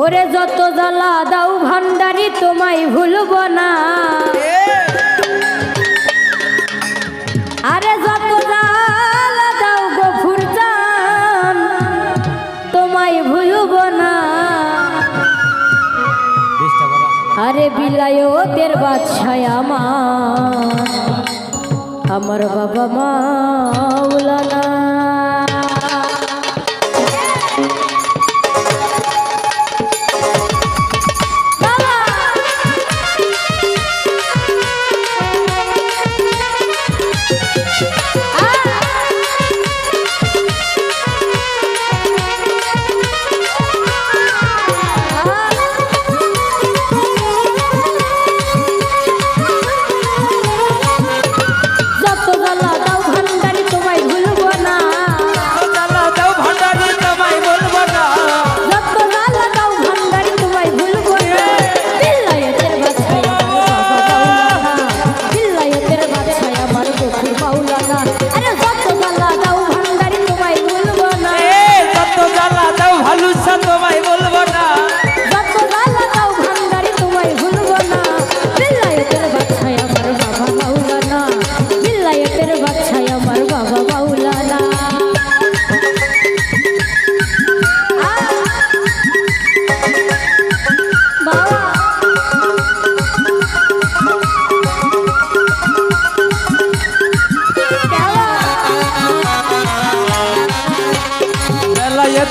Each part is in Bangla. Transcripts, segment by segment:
ওরে যত জ্বালা দাও ভান্ডারি তোমায় ভুলব না, আরে যত জ্বালা দাও গফুর জান তোমায় ভুলব না। আরে বিলায়তের বাদশাহ আমার বাবা মাওলানা।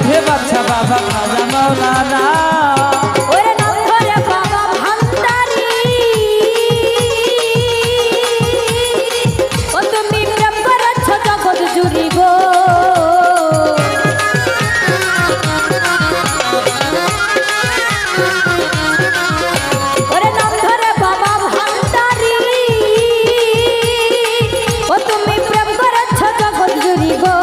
थे बादशाह बाबा खाजा मौलाना ओरे नाम धरे बाबा भांडारी ओ তুমি প্রেম করেছ জগৎ জুড়ি গো ওরে নাম ধরে বাবা ভান্ডারি ও তুমি প্রেম করেছ জগৎ জুড়ি গো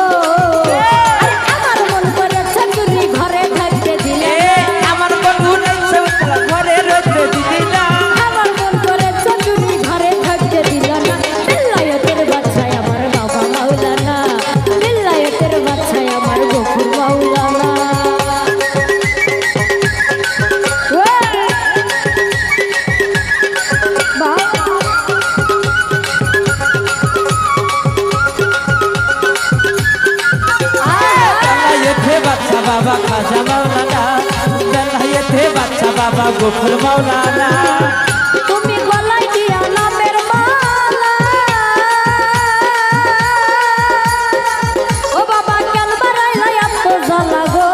बाबा खाजा मौलाना गलाये थे बादशाह बाबा गफुर मौलाना তুমি গলায় দিয়া নামের মালা ও বাবা কেন বাড়াইলা এত জ্বালা গো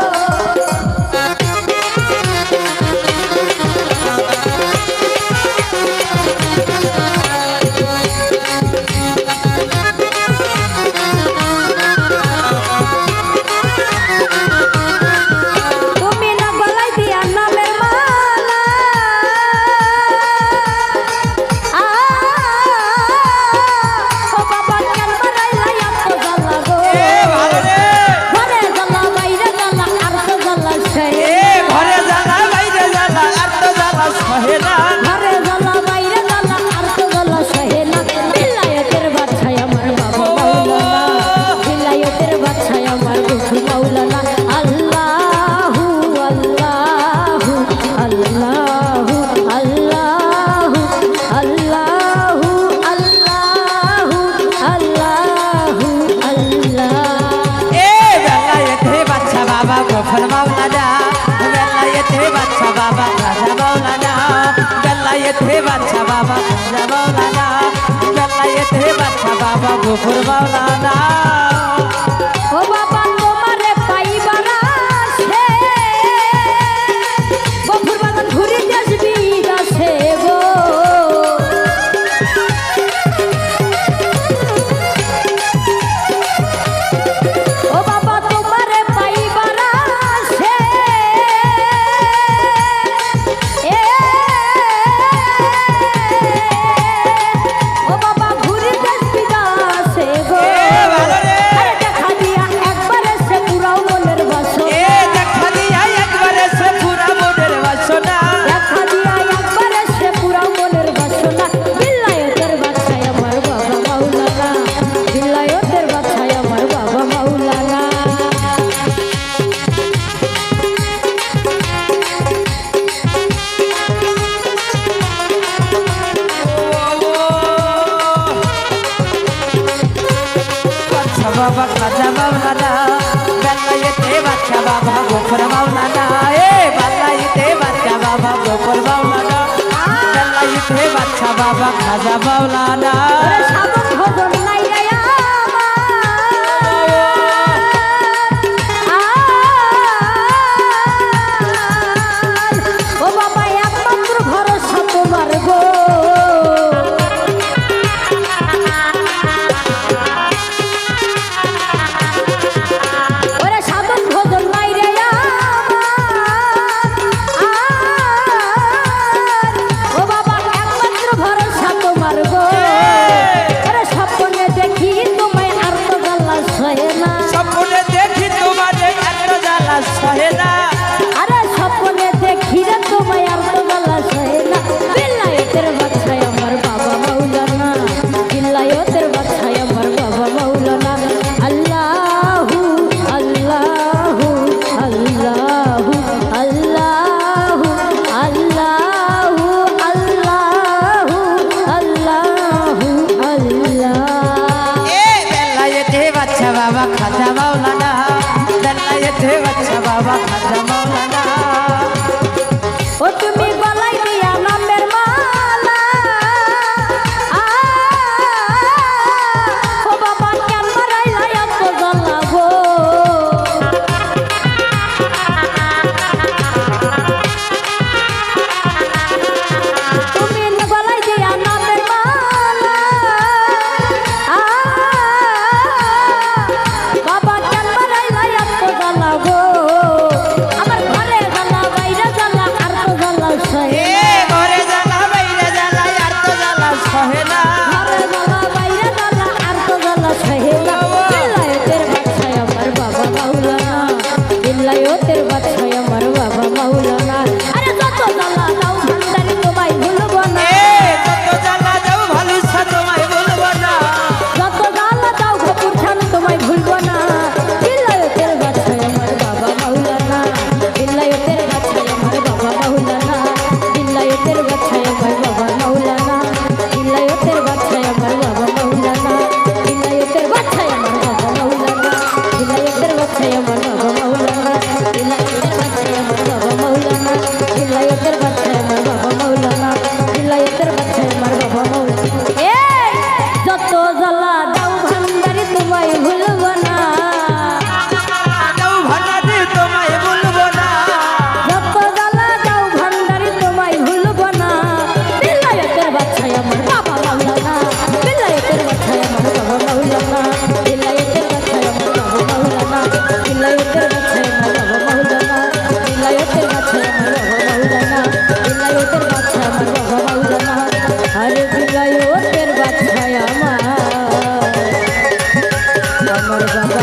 गफुर मौलाना गलाये थे बादशाह बाबा खाजा मौलाना गलाये थे बादशाह बाबा खाजा मौलाना गलाये थे बादशाह बाबा गफुर मौलाना ओ बाबा তোমারে পাইবার আসে গফুর বাগান ঘুরে দেশ বিদেশে গো ও বাবা তোমারে পাইবার আসে ও বাবা ঘুরে দেশ বিদেশে গো বাবা খাজা মাওলানা ওরে সাধন ভজন নাই রে আমার। ও বাবা একমাত্র ভরসা তোমার গো। ওরে সাধন ভজন নাই রে আমার। ও বাবা একমাত্র ভরসা তোমার গো। ওরে স্বপ্নে দেখি তোমায় আর তো জ্বালা সহে না। স্বপ্নে দেখি তোমারে এত জ্বালা সহে না আরে স্বপ্নে দেখি রে তোমায় আর তো জ্বালা সহে না। বিল্লায়েতের বাদশাহ আমার বাবা মাওলানা, বিল্লায়েতের বাদশাহ আমার বাবা মাওলানা। আল্লাহু আল্লাহু আল্লাহু আল্লাহু আল্লাহু আল্লাহু আল্লাহু আল্লাহ। এ বেলায়েতে বাচ্চা বাবা খাজা মাওলানা বেলায়েতে বাচ্চা বাবা খাজা মাওলানা ও তুমি গলায় দিয়া নামের মালা। ও বাবা কেন মারাইলা এত জ্বালা গো। তুমি গলায় দিয়া নামের মালা। বাবা কেন মারাইলা এত জ্বালা গো। আমার ঘরে জ্বালা বাইরে জ্বালা আর তো জ্বালা সহে এ ঘরে জ্বালা বাইরে জ্বালা আর তো জ্বালা সহে না ঘরে জ্বালা বাইরে জ্বালা আর তো জ্বালা সহে না। বিল্লায়েতের বাদশাহ আমার বাবা মাওলানা, বিল্লায়েতের বাদশাহ আমার বাবা মাওলানা। আরে যত জ্বালা দাও ভান্ডারি তোমায় ভুলবো না। এ কত জ্বালা দাও ভালুসা তোমায় বলবো না যত জ্বালা দাও ঘপুর খান তোমায় ভুলবো না। বিল্লায়েতের বাদশাহ আমার বাবা মাওলানা, বিল্লায়েতের বাদশাহ আমার বাবা মাওলানা, বিল্লায়েতের বাদশাহ আমার বাবা মাওলানা, বিল্লায়েতের বাদশাহ আমার বাবা মাওলানা, বিল্লায়েতের বাদশাহ আমার বাবা মাওলানা, বিল্লায়েতের বাদশাহ আমার বাবা মাওলানা, বিল্লায়েতের বাদশাহ আমার বাবা মাওলানা, বিল্লায়েতের বাদশাহ আমার বাবা মাওলানা, বিল্লায়েতের বাদশাহ আমার বাবা মাওলানা। এই যত জ্বালা দাও ভান্ডারি তোমায় ভুলবো না। দাও ভান্ডারি তোমায় বলবো না যত জ্বালা দাও ভান্ডারি তোমায় ভুলবো না। বিল্লায়েতের বাদশাহ আমার বাবা মাওলানা, বিল্লায়েতের বাদশাহ আমার বাবা মাওলানা, বিল্লায়েতের বাদশাহ আমার বাবা মাওলানা, বিল্লায়েতের বাদশাহ আমার বাবা মাওলানা, বিল্লায়েতের বাদশাহ আমার বাবা মাওলানা, বিল্লায়েতের বাদশাহ আমার বাবা মাওলানা। আরে বিল্লায়েতের বাদশাহ আমার বাবা